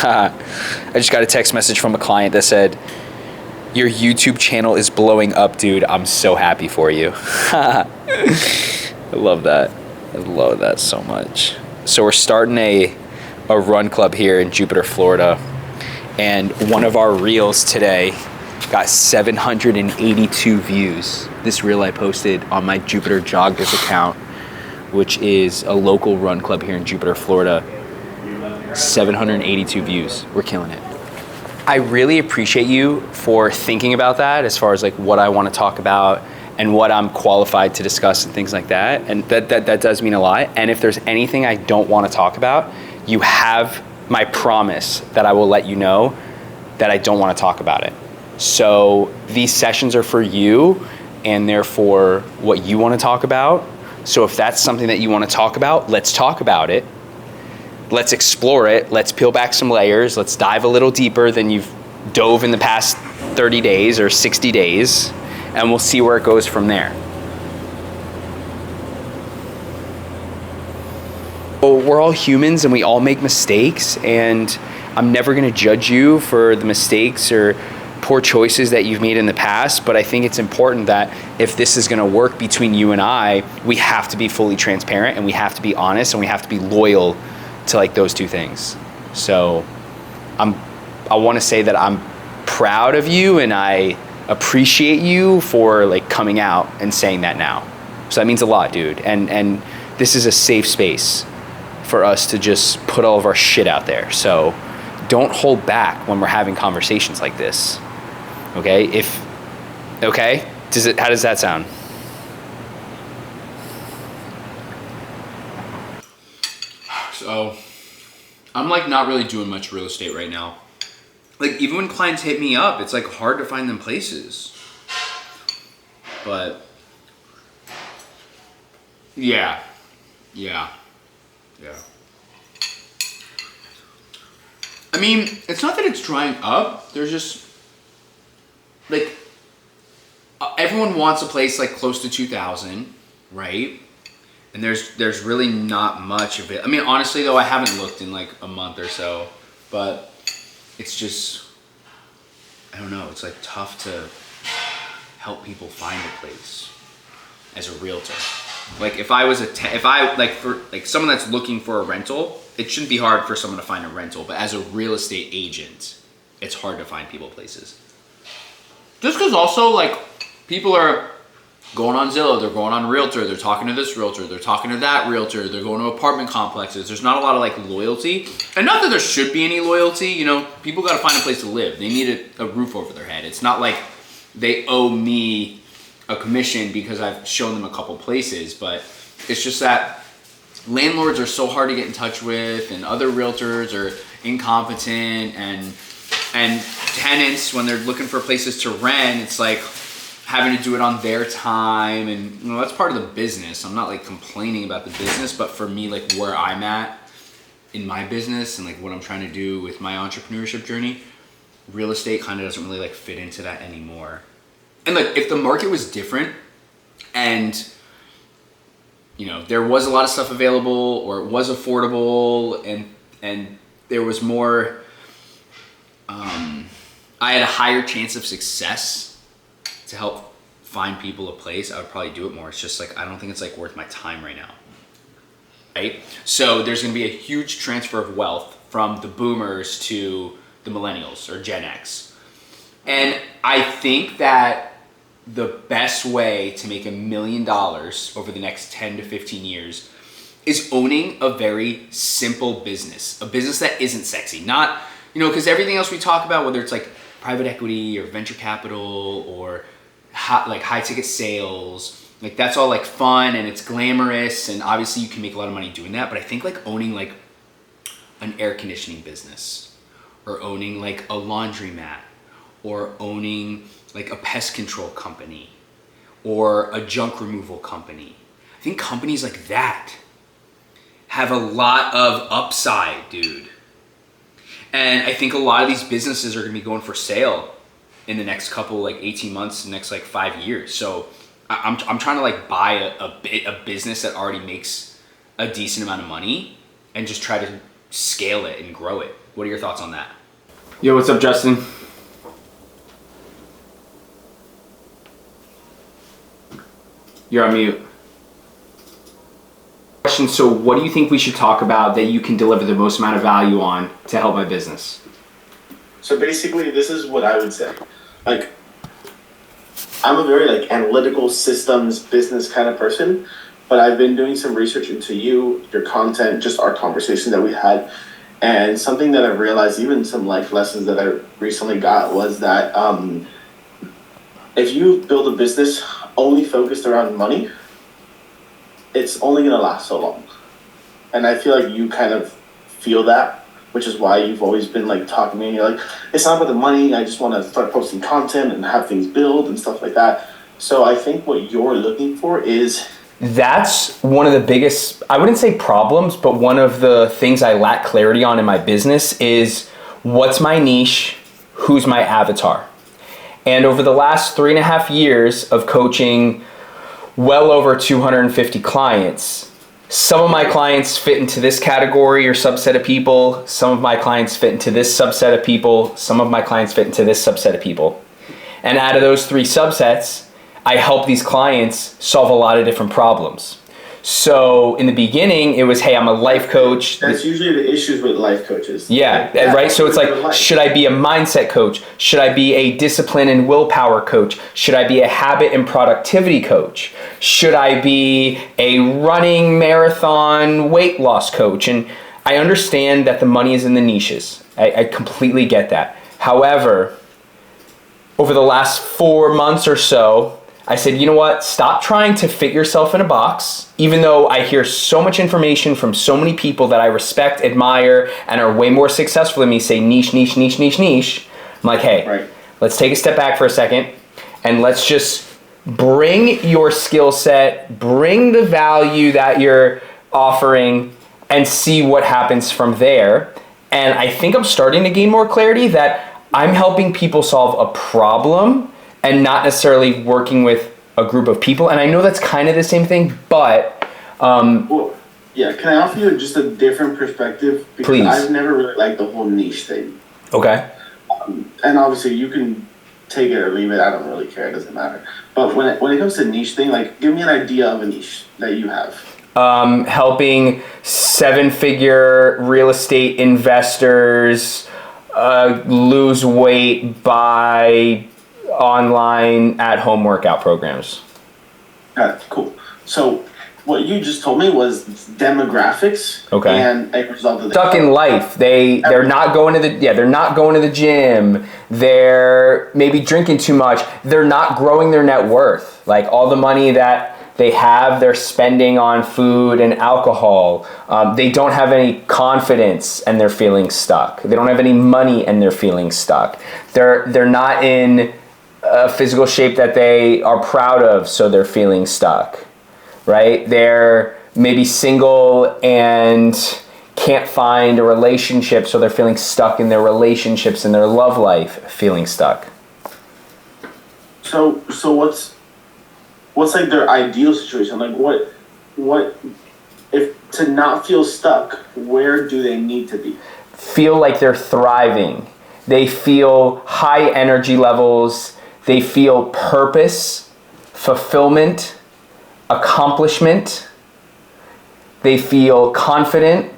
I just got a text message from a client that said, your YouTube channel is blowing up, dude. I'm so happy for you. I love that. I love that so much. So we're starting a run club here in Jupiter, Florida. And one of our reels today got 782 views. This reel I posted on my Jupiter Joggers account, which is a local run club here in Jupiter, Florida. 782 views. We're killing it. I really appreciate you for thinking about that as far as like what I want to talk about and what I'm qualified to discuss and things like that. And that does mean a lot. And if there's anything I don't want to talk about, you have my promise that I will let you know that I don't want to talk about it. So these sessions are for you and they're for what you want to talk about. So if that's something that you want to talk about, let's talk about it. Let's explore it. Let's peel back some layers. Let's dive a little deeper than you've dove in the past 30 days or 60 days, and we'll see where it goes from there. So we're all humans and we all make mistakes, and I'm never gonna judge you for the mistakes or poor choices that you've made in the past, but I think it's important that if this is gonna work between you and I, we have to be fully transparent and we have to be honest and we have to be loyal to like those two things. So I want to say that I'm proud of you and I appreciate you for like coming out and saying that now. So that means a lot, dude. And this is a safe space for us to just put all of our shit out there. So don't hold back when we're having conversations like this. Okay? How does that sound? So I'm like not really doing much real estate right now. Like even when clients hit me up, it's like hard to find them places. But yeah. I mean, it's not that it's drying up. There's just like everyone wants a place like close to 2,000, right? And there's really not much of it. I mean, honestly though, I haven't looked in like a month or so, but it's just, I don't know. It's like tough to help people find a place as a realtor. Like if I was for someone that's looking for a rental, it shouldn't be hard for someone to find a rental, but as a real estate agent, it's hard to find people places. Just because also like people are going on Zillow, they're going on Realtor, they're talking to this realtor, they're talking to that realtor, they're going to apartment complexes. There's not a lot of like loyalty. And not that there should be any loyalty, you know, people got to find a place to live. They need a roof over their head. It's not like they owe me a commission because I've shown them a couple places, but it's just that landlords are so hard to get in touch with and other realtors are incompetent and tenants, when they're looking for places to rent, it's like having to do it on their time, and you know that's part of the business. I'm not like complaining about the business, but for me, like where I'm at in my business and like what I'm trying to do with my entrepreneurship journey, real estate kind of doesn't really like fit into that anymore. And like if the market was different and you know there was a lot of stuff available or it was affordable and there was more, I had a higher chance of success to help find people a place, I would probably do it more. It's just like, I don't think it's like worth my time right now, right? So there's gonna be a huge transfer of wealth from the boomers to the millennials or Gen X. And I think that the best way to make $1 million over the next 10 to 15 years is owning a very simple business, a business that isn't sexy. Not, you know, because everything else we talk about, whether it's like private equity or venture capital or high ticket sales, like that's all like fun and it's glamorous and obviously you can make a lot of money doing that. But I think like owning like an air conditioning business or owning like a laundromat or owning like a pest control company or a junk removal company, I think companies like that have a lot of upside, dude. And I think a lot of these businesses are gonna be going for sale in the next couple, like 18 months, the next like 5 years. So I'm trying to like buy a business that already makes a decent amount of money and just try to scale it and grow it. What are your thoughts on that? Yo, what's up, Justin? You're on mute. Question, so what do you think we should talk about that you can deliver the most amount of value on to help my business? So basically, this is what I would say. Like, I'm a very like analytical systems business kind of person, but I've been doing some research into you, your content, just our conversation that we had. And something that I've realized, even some life lessons that I recently got, was that if you build a business only focused around money, it's only going to last so long. And I feel like you kind of feel that, which is why you've always been like talking to me and you're like, it's not about the money, I just want to start posting content and have things build and stuff like that. So I think what you're looking for is... That's one of the biggest, I wouldn't say problems, but one of the things I lack clarity on in my business is what's my niche, who's my avatar. And over the last 3.5 years of coaching well over 250 clients, some of my clients fit into this category or subset of people. Some of my clients fit into this subset of people. Some of my clients fit into this subset of people. And out of those 3 subsets, I help these clients solve a lot of different problems. So in the beginning, it was, hey, I'm a life coach. That's usually the issues with life coaches. Yeah, right? So it's like, should I be a mindset coach? Should I be a discipline and willpower coach? Should I be a habit and productivity coach? Should I be a running marathon weight loss coach? And I understand that the money is in the niches. I completely get that. However, over the last 4 months or so, I said, you know what? Stop trying to fit yourself in a box, even though I hear so much information from so many people that I respect, admire, and are way more successful than me say niche, niche, niche, niche, niche. I'm like, hey, Let's take a step back for a second and let's just bring your skill set, bring the value that you're offering, and see what happens from there. And I think I'm starting to gain more clarity that I'm helping people solve a problem and not necessarily working with a group of people. And I know that's kind of the same thing, but... well, yeah, can I offer you just a different perspective? Because please. I've never really liked the whole niche thing. Okay. And obviously you can take it or leave it. I don't really care. It doesn't matter. But when it comes to niche thing, like, give me an idea of a niche that you have. Helping 7-figure real estate investors lose weight by online at-home workout programs. Cool. So what you just told me was demographics. Okay. And a result of the stuck in life. They're not going to the gym. They're maybe drinking too much. They're not growing their net worth. Like all the money that they have, they're spending on food and alcohol. They don't have any confidence and they're feeling stuck. They don't have any money and they're feeling stuck. They're not in a physical shape that they are proud of, so they're feeling stuck, right? They're maybe single and can't find a relationship, so they're feeling stuck in their relationships and their love life, feeling stuck. So what's like their ideal situation? Like what if to not feel stuck, where do they need to be? Feel like they're thriving. They feel high energy levels. They feel purpose, fulfillment, accomplishment. They feel confident.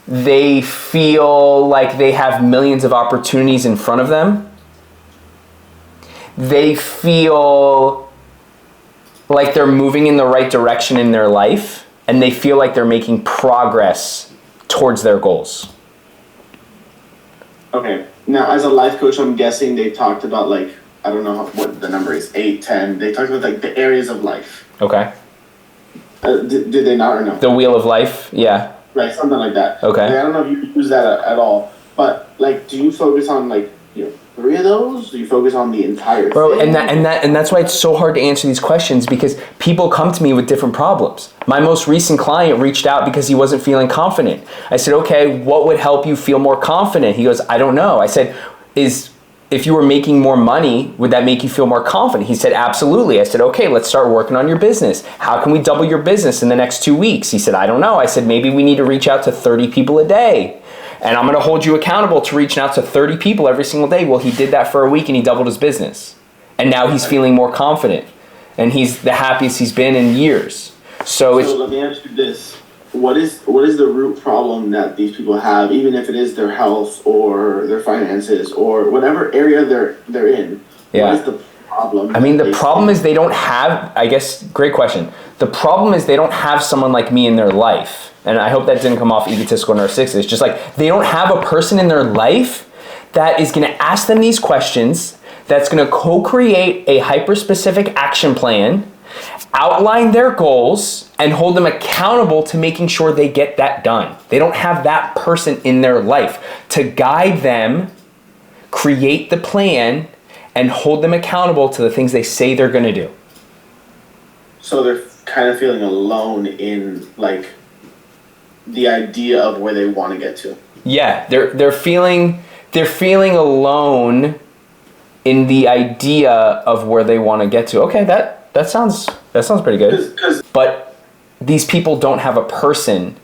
They feel like they have millions of opportunities in front of them. They feel like they're moving in the right direction in their life, and they feel like they're making progress towards their goals. Okay. Now, as a life coach, I'm guessing they talked about, like, I don't know what the number is, 8, 10. They talked about, like, the areas of life. Okay. Did they not or no? The wheel of life, yeah. Right, something like that. Okay. I don't know if you use that at all, but, like, do you focus on, like, 3 of those? Do you focus on the entire Bro, thing? and that's why it's so hard to answer these questions, because people come to me with different problems. My most recent client reached out because he wasn't feeling confident. I said, okay, what would help you feel more confident? He goes, I don't know. I said, is if you were making more money, would that make you feel more confident? He said, absolutely. I said, okay, let's start working on your business. How can we double your business in the next 2 weeks? He said, I don't know. I said, maybe we need to reach out to 30 people a day. And I'm going to hold you accountable to reaching out to 30 people every single day. Well, he did that for a week and he doubled his business. And now he's feeling more confident. And he's the happiest he's been in years. So let me ask you this. What is the root problem that these people have, even if it is their health or their finances or whatever area they're in? Yeah. What is the problem? I mean, the problem is they don't have, I guess, great question. The problem is they don't have someone like me in their life. And I hope that didn't come off egotistical or narcissistic. It's just like they don't have a person in their life that is going to ask them these questions, that's going to co-create a hyper-specific action plan, outline their goals, and hold them accountable to making sure they get that done. They don't have that person in their life to guide them, create the plan, and hold them accountable to the things they say they're going to do. So they're kind of feeling alone in like the idea of where they want to get to. Yeah, they're feeling alone in the idea of where they want to get to. Okay, that sounds pretty good. But these people don't have a person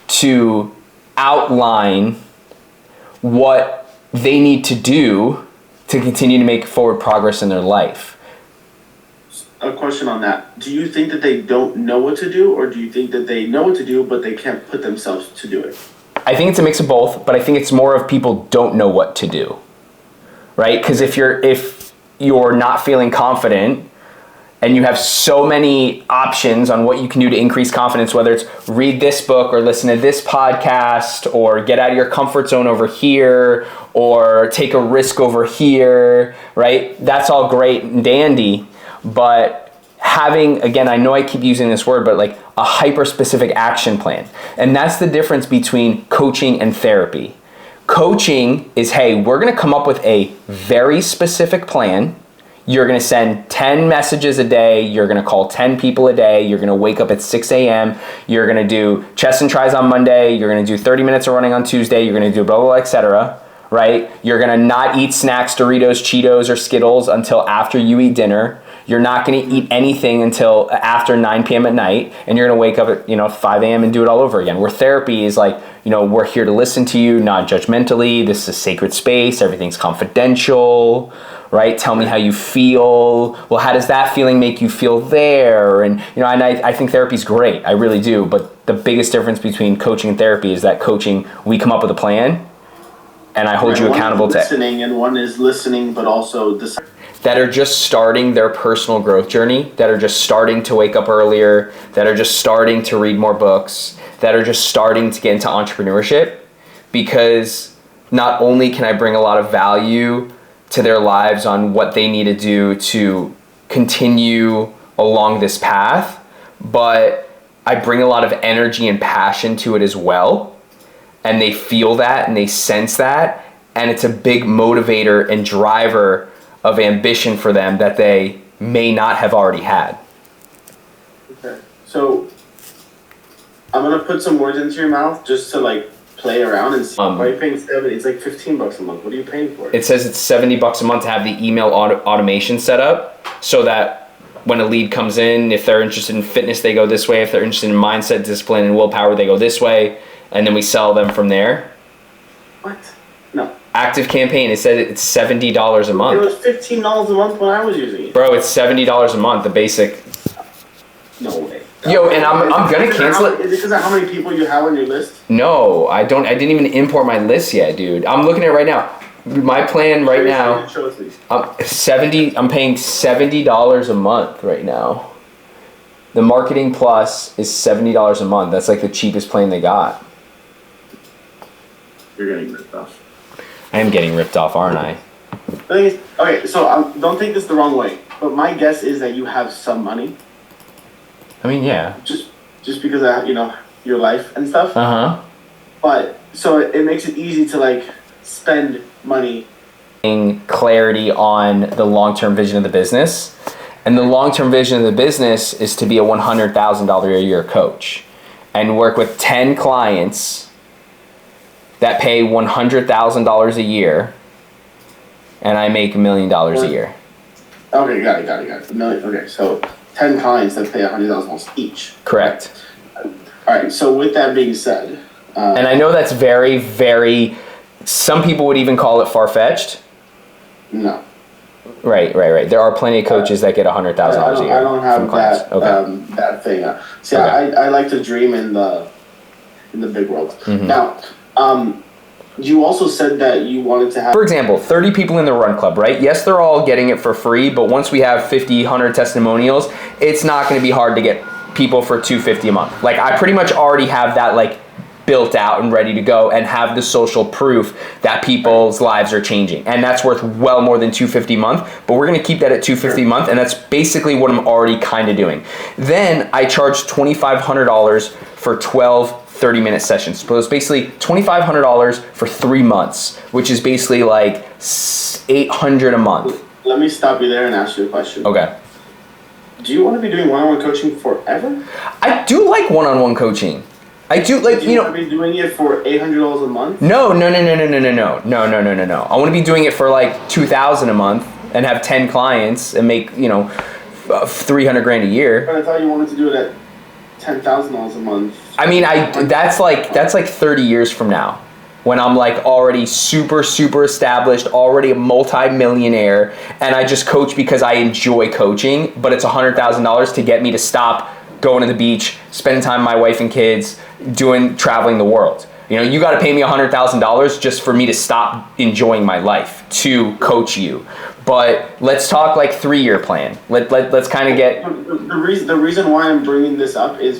to outline what they need to do to continue to make forward progress in their life. A question on that. Do you think that they don't know what to do, or do you think that they know what to do, but they can't put themselves to do it? I think it's a mix of both, but I think it's more of people don't know what to do, right? Because if you're not feeling confident and you have so many options on what you can do to increase confidence, whether it's read this book or listen to this podcast or get out of your comfort zone over here or take a risk over here, right? That's all great and dandy. But having, again, I know I keep using this word, but like a hyper-specific action plan. And that's the difference between coaching and therapy. Coaching is, hey, we're going to come up with a very specific plan. You're going to send 10 messages a day. You're going to call 10 people a day. You're going to wake up at 6 a.m. You're going to do chest and tries on Monday. You're going to do 30 minutes of running on Tuesday. You're going to do blah, blah, blah, etc. Right? You're going to not eat snacks, Doritos, Cheetos, or Skittles until after you eat dinner. You're not going to eat anything until after 9 p.m. at night, and you're going to wake up at 5 a.m. and do it all over again. Where therapy is like, we're here to listen to you, non-judgmentally. This is a sacred space. Everything's confidential, right? Tell me how you feel. Well, how does that feeling make you feel there? And and I think therapy's great. I really do. But the biggest difference between coaching and therapy is that coaching, we come up with a plan, and I hold you accountable to listening, and one is listening, but also that are just starting their personal growth journey, that are just starting to wake up earlier, that are just starting to read more books, that are just starting to get into entrepreneurship. Because not only can I bring a lot of value to their lives on what they need to do to continue along this path, but I bring a lot of energy and passion to it as well. And they feel that and they sense that. And it's a big motivator and driver of ambition for them that they may not have already had. Okay. So I'm going to put some words into your mouth just to like play around and see. Why are you paying $70? It's like $15 a month. What are you paying for? It says it's $70 a month to have the email automation set up so that when a lead comes in, if they're interested in fitness, they go this way. If they're interested in mindset, discipline, and willpower, they go this way. And then we sell them from there. What? No. Active campaign. It said it's $70 a month. It was $15 a month when I was using it. Bro, it's $70 a month, the basic. No way. Yo, and I'm gonna cancel it. Is it because of how many people you have on your list? No, I didn't even import my list yet, dude. I'm looking at it right now. My plan right now, I'm paying $70 a month right now. The Marketing Plus is $70 a month. That's like the cheapest plan they got. You're getting ripped off. I am getting ripped off, aren't I? Okay, so don't take this the wrong way, but my guess is that you have some money. I mean, yeah. Just because of your life and stuff. Uh-huh. But so it makes it easy to like spend money. Clarity on the long-term vision of the business. And the long-term vision of the business is to be a $100,000 a year coach and work with 10 clients that pay $100,000 a year and I make $1 million a year. Okay, got it. Okay, so 10 clients that pay $100,000 each. Correct. All right. So with that being said, and I know that's very, very. Some people would even call it far-fetched. No. Right. There are plenty of coaches that get $100,000 a year. I don't have that that thing. See, okay. I like to dream in the big world. Mm-hmm. Now, you also said that you wanted to have... For example, 30 people in the run club, right? Yes, they're all getting it for free, but once we have 50, 100 testimonials, it's not going to be hard to get people for $250 a month. Like, I pretty much already have that, like, built out and ready to go and have the social proof that people's lives are changing. And that's worth well more than $250 a month, but we're going to keep that at $250 a month, and that's basically what I'm already kind of doing. Then I charge $2,500 for 12 30-minute sessions. So it's basically $2,500 for 3 months, which is basically like $800 a month. Let me stop you there and ask you a question. Okay. Do you want to be doing one-on-one coaching forever? I do like one-on-one coaching. I do like, you want to be doing it for $800 a month? No. I want to be doing it for like $2,000 a month and have 10 clients and make, $300,000 a year. But I thought you wanted to do it at $10,000 a month. I mean, that's like 30 years from now, when I'm like already super established, already a multi-millionaire, and I just coach because I enjoy coaching, but it's $100,000 to get me to stop going to the beach, spending time with my wife and kids, traveling the world. You got to pay me $100,000 just for me to stop enjoying my life to coach you. But let's talk like 3-year plan. Let's kind of get... The reason why I'm bringing this up is